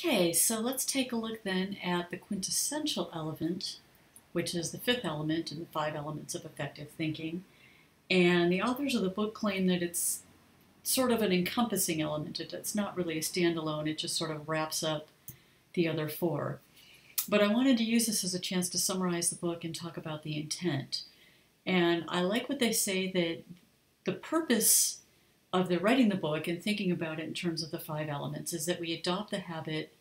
Okay, so let's take a look then at the quintessential element, which is the fifth element in the five elements of effective thinking. And the authors of the book claim that it's sort of an encompassing element. It's not really a standalone, it just sort of wraps up the other four. But I wanted to use this as a chance to summarize the book and talk about the intent. And I like what they say that the purpose of their writing the book and thinking about it in terms of the five elements is that we adopt the habit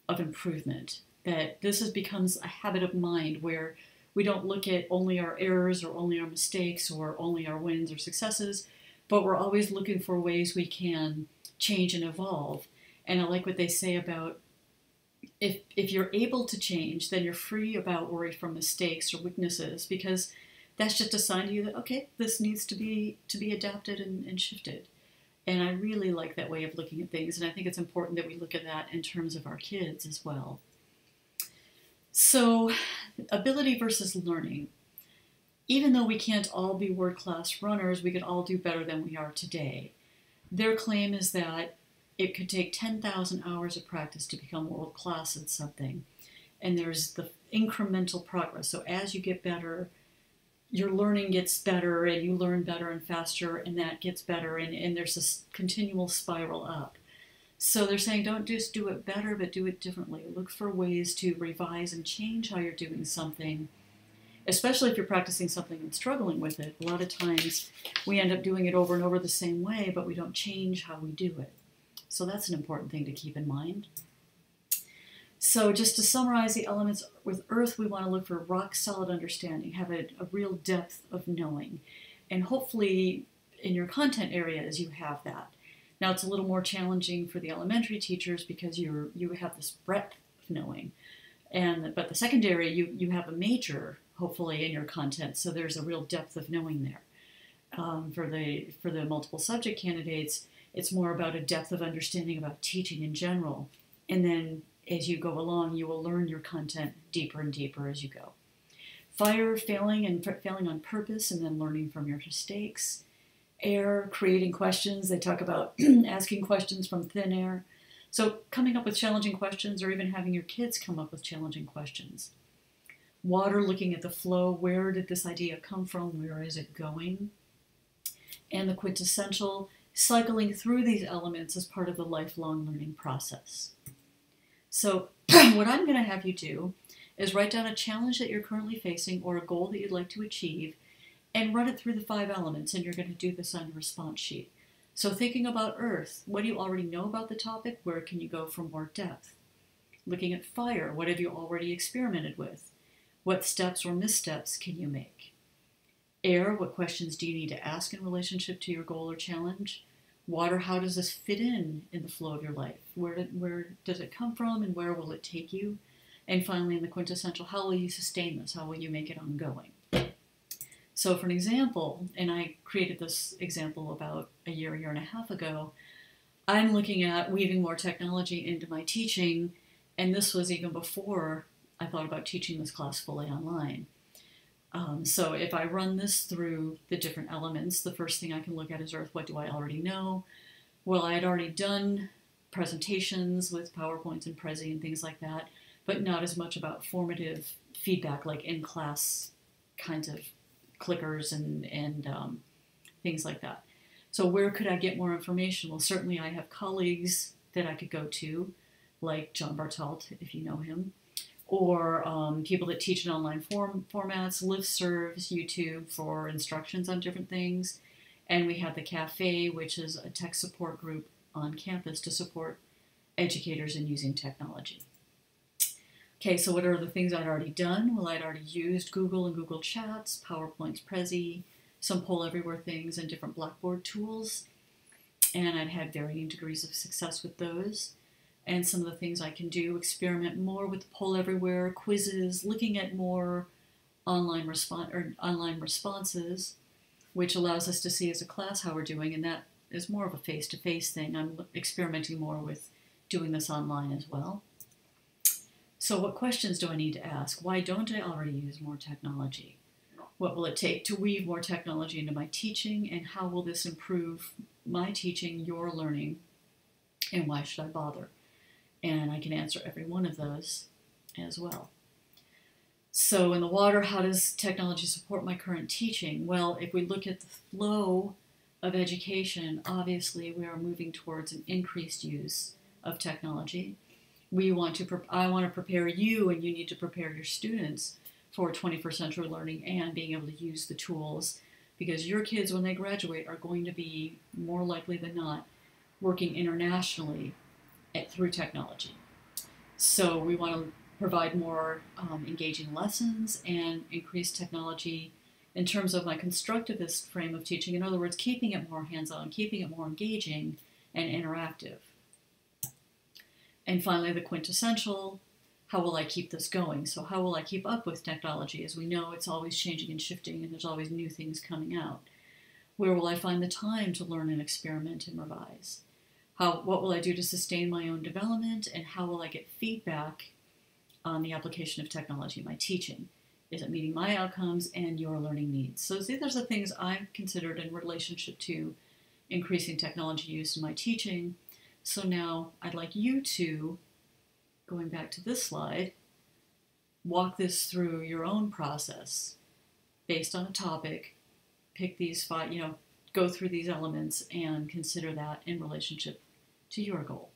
of improvement, that this becomes a habit of mind where we don't look at only our errors or only our mistakes or only our wins or successes, but we're always looking for ways we can change and evolve. And I like what they say about if you're able to change, then you're free about worry from mistakes or weaknesses, because that's just a sign to you that, okay, this needs to be adapted and shifted. And I really like that way of looking at things, and I think it's important that we look at that in terms of our kids as well. So, ability versus learning. Even though we can't all be world-class runners, we could all do better than we are today. Their claim is that it could take 10,000 hours of practice to become world-class at something. And there's the incremental progress. So as you get better, your learning gets better, and you learn better and faster, and that gets better, and there's this continual spiral up. So they're saying don't just do it better, but do it differently. Look for ways to revise and change how you're doing something, especially if you're practicing something and struggling with it. A lot of times we end up doing it over and over the same way, but we don't change how we do it. So that's an important thing to keep in mind. So just to summarize the elements, with earth, we want to look for rock-solid understanding, have a real depth of knowing. And hopefully in your content areas you have that. Now it's a little more challenging for the elementary teachers because you have this breadth of knowing. But the secondary, you have a major, hopefully, in your content, so there's a real depth of knowing there. For the multiple subject candidates, it's more about a depth of understanding about teaching in general. And then as you go along, you will learn your content deeper and deeper as you go. Fire, failing on purpose and then learning from your mistakes. Air, creating questions. They talk about asking questions from thin air. So coming up with challenging questions, or even having your kids come up with challenging questions. Water, looking at the flow. Where did this idea come from? Where is it going? And the quintessential, cycling through these elements as part of the lifelong learning process. So what I'm going to have you do is write down a challenge that you're currently facing or a goal that you'd like to achieve and run it through the five elements, and you're going to do this on a response sheet. So thinking about earth, what do you already know about the topic? Where can you go for more depth? Looking at fire, what have you already experimented with? What steps or missteps can you make? Air, what questions do you need to ask in relationship to your goal or challenge? Water, how does this fit in the flow of your life? Where does it come from, and where will it take you? And finally, in the quintessential, how will you sustain this? How will you make it ongoing? So for an example, and I created this example about a year and a half ago, I'm looking at weaving more technology into my teaching, and this was even before I thought about teaching this class fully online. So if I run this through the different elements, the first thing I can look at is earth. What do I already know? Well, I had already done presentations with PowerPoints and Prezi and things like that, but not as much about formative feedback like in-class kinds of clickers and things like that. So where could I get more information? Well, certainly I have colleagues that I could go to, like John Bartelt, if you know him, or people that teach in online formats, listservs, YouTube for instructions on different things. And we have the Cafe, which is a tech support group on campus to support educators in using technology. Okay, so what are the things I'd already done? Well, I'd already used Google and Google Chats, PowerPoints, Prezi, some Poll Everywhere things, and different Blackboard tools. And I'd had varying degrees of success with those. And some of the things I can do, experiment more with Poll Everywhere, quizzes, looking at more online responses, which allows us to see as a class how we're doing, and that is more of a face-to-face thing. I'm experimenting more with doing this online as well. So what questions do I need to ask? Why don't I already use more technology? What will it take to weave more technology into my teaching, and how will this improve my teaching, your learning, and why should I bother? And I can answer every one of those as well. So in the water, how does technology support my current teaching? Well, if we look at the flow of education, obviously we are moving towards an increased use of technology. I want to prepare you, and you need to prepare your students for 21st century learning and being able to use the tools, because your kids, when they graduate, are going to be more likely than not working internationally through technology. So we want to provide more engaging lessons and increase technology in terms of my constructivist frame of teaching. In other words, keeping it more hands-on, keeping it more engaging and interactive. And finally, the quintessential, how will I keep this going? So how will I keep up with technology? As we know, it's always changing and shifting, and there's always new things coming out. Where will I find the time to learn and experiment and revise? What will I do to sustain my own development, and how will I get feedback on the application of technology in my teaching? Is it meeting my outcomes and your learning needs? So these are the things I've considered in relationship to increasing technology use in my teaching. So now I'd like you to, going back to this slide, walk this through your own process based on a topic, pick these 5, go through these elements and consider that in relationship to your goal.